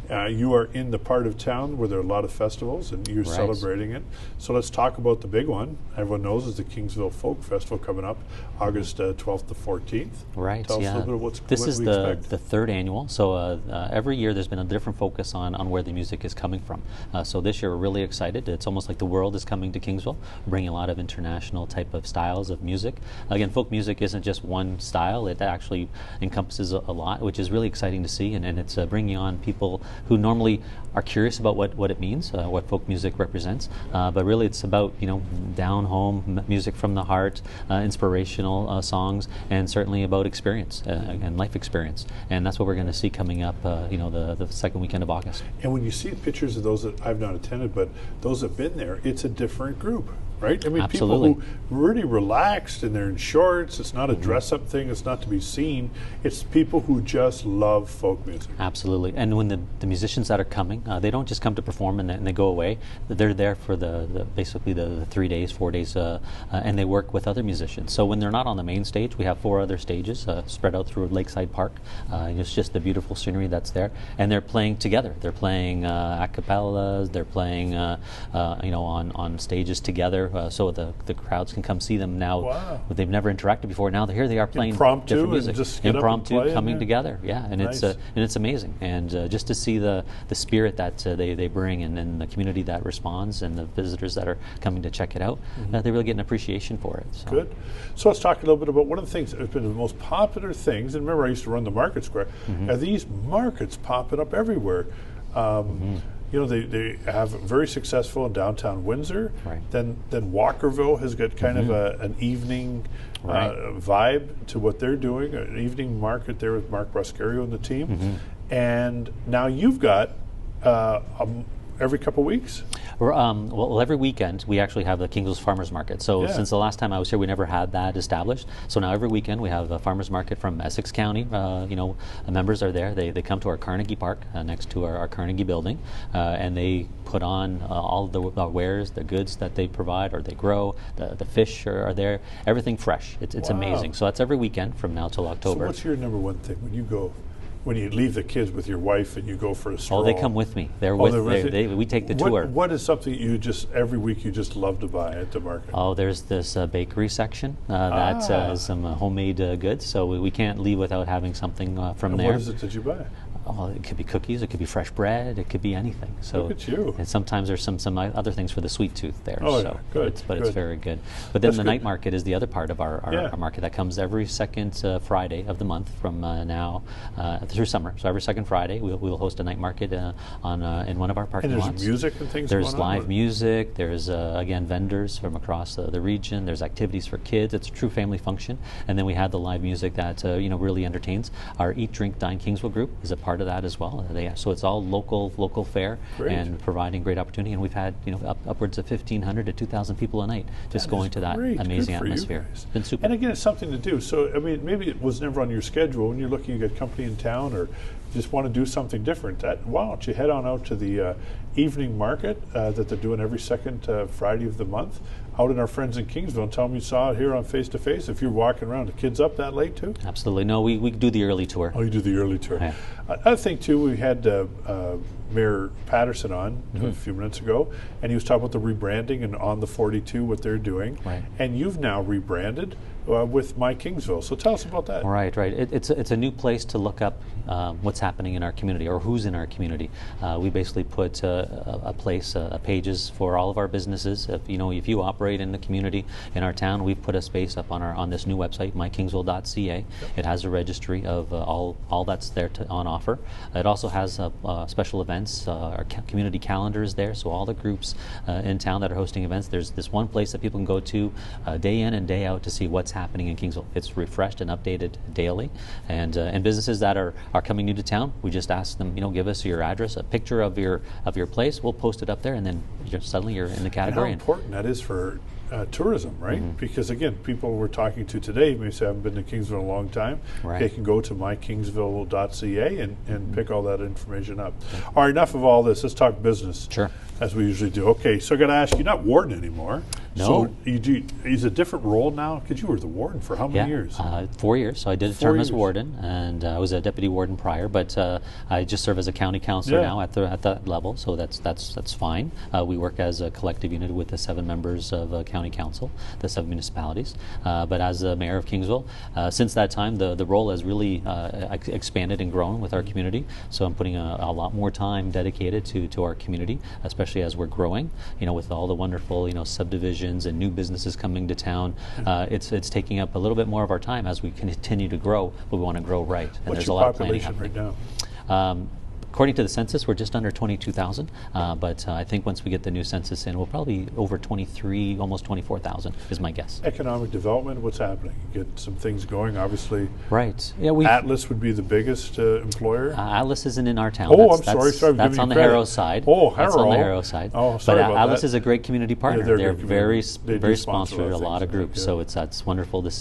You are in the part of town where there are a lot of festivals, and you're celebrating it. So let's talk about the big one. Everyone knows is the Kingsville Folk Festival coming up August 12th to 14th. Right. Tell us a little bit of this what is we the expect. third annual. So every year there's been a different focus on where the music is coming from. So this year we're really excited. It's almost like the world is coming to Kingsville, bringing a lot of international type of styles of music. Again, folk music isn't just one style. It actually encompasses a lot, which is really exciting to see, and it's bringing on people who normally are curious about what it means, what folk music represents, but really it's about down home music from the heart, inspirational songs, and certainly about experience and life experience, and that's what we're going to see coming up the second weekend of August. And when you see pictures of those that I've not attended, but those that have been there, it's a different group. Right? I mean, Absolutely. people who really relaxed and they're in shorts. It's not a dress-up thing. It's not to be seen. It's people who just love folk music. Absolutely. And when the musicians that are coming, they don't just come to perform and they go away. They're there for basically the 3 days, 4 days, and they work with other musicians. So when they're not on the main stage, we have 4 other stages spread out through Lakeside Park. It's just the beautiful scenery that's there, and they're playing together. They're playing a cappellas. They're playing, on stages together. So the crowds can come see them now. Wow. They've never interacted before. Now here they are playing impromptu different music. and just get up and play coming in together. Yeah, and nice. it's amazing. And just to see the spirit that they bring, and the community that responds, and the visitors that are coming to check it out, they really get an appreciation for it. So. Good. So let's talk a little bit about one of the things that has been the most popular things. And remember, I used to run the Market Square. Are these markets popping up everywhere? They have very successful in downtown Windsor. Right. Then Walkerville has got kind of an evening vibe to what they're doing, an evening market there with Mark Brascario and the team. And now you've got every couple weeks? Well, every weekend we actually have the Kingsville Farmers Market. So since the last time I was here, we never had that established. So now every weekend we have a farmers market from Essex County. Members are there. They come to our Carnegie Park next to our Carnegie building, and they put on all of the wares, the goods that they provide or they grow. The fish are there. Everything fresh. It's amazing. So that's every weekend from now till October. So what's your number one thing when you go? When you leave the kids with your wife and you go for a stroll? Oh, they come with me. We take the tour. What is something you just every week you just love to buy at the market? Oh, there's this bakery section that has some homemade goods. So we can't leave without having something from there. What is it that you buy? Oh, it could be cookies, it could be fresh bread, it could be anything. So look at you. And sometimes there's some other things for the sweet tooth there. Oh, so yeah. Good. It's very good. But then That's the good. night market is the other part of our market that comes every second Friday of the month from now through summer. So every second Friday we'll host a night market in one of our parking lots. And there's music and things There's going on? live music, there's again vendors from across the region, there's activities for kids. It's a true family function. And then we have the live music that really entertains. Our Eat, Drink, Dine Kingsville group is a part of that as well. So it's all local fare. Great. And providing great opportunity. And we've had upwards of 1,500 to 2,000 people a night just going to that amazing atmosphere. It's been super. And again, it's something to do. So I mean, maybe it was never on your schedule when you're looking at a company in town or just want to do something different. Why don't you head on out to the evening market that they're doing every second Friday of the month out in our friends in Kingsville, and tell them you saw it here on Face to Face. If you're walking around, the kids up that late too? Absolutely. No, we do the early tour. Oh, you do the early tour. Yeah. I think too, we had Mayor Patterson on a few minutes ago, and he was talking about the rebranding and on the 42, what they're doing. Right. And you've now rebranded with My Kingsville. So tell us about that. Right. It's a new place to look up what's happening in our community or who's in our community. We basically put pages for all of our businesses. If you operate in the community in our town, we've put a space up on this new website, mykingsville.ca. Yep. It has a registry of all that's there on offer. It also has special events. Our community calendar is there, so all the groups in town that are hosting events. There's this one place that people can go to day in and day out to see what's happening in Kingsville. It's refreshed and updated daily, and businesses that are coming new to town, we just ask them, give us your address, a picture of your place. We'll post it up there, and then suddenly you're in the category. And how important that is for tourism, right? Because again, people we're talking to today may say, I haven't been to Kingsville in a long time. Right. They can go to mykingsville.ca and pick all that information up. All right, enough of all this. Let's talk business. Sure. As we usually do. Okay, so I got to ask you, you're not warden anymore. No. So you do, is a different role now? Because you were the warden for how many years? 4 years. So I did a 4 term as years. warden, and I was a deputy warden prior, but I just serve as a county councillor now at that level, so that's fine. We work as a collective unit with the 7 members of county council, the 7 municipalities. But as the mayor of Kingsville, since that time, the role has really expanded and grown with our community. So I'm putting a lot more time dedicated to our community, especially as we're growing. With all the wonderful subdivisions and new businesses coming to town, it's taking up a little bit more of our time as we continue to grow. But we want to grow right, and What's there's your a lot of planning population happening. right now? According to the census, we're just under 22,000, but I think once we get the new census in, we'll probably be over 23, almost 24,000 is my guess. Economic development, what's happening? You get some things going, obviously. Right. Yeah, Atlas would be the biggest employer. Atlas isn't in our town. Oh, That's I'm on the Harrow side. Oh, Harrow. That's on the Harrow side. Oh, sorry but about Atlas that. is a great community partner. they're they're great very community. They do sponsor sponsor a lot of things, groups, yeah. so it's wonderful to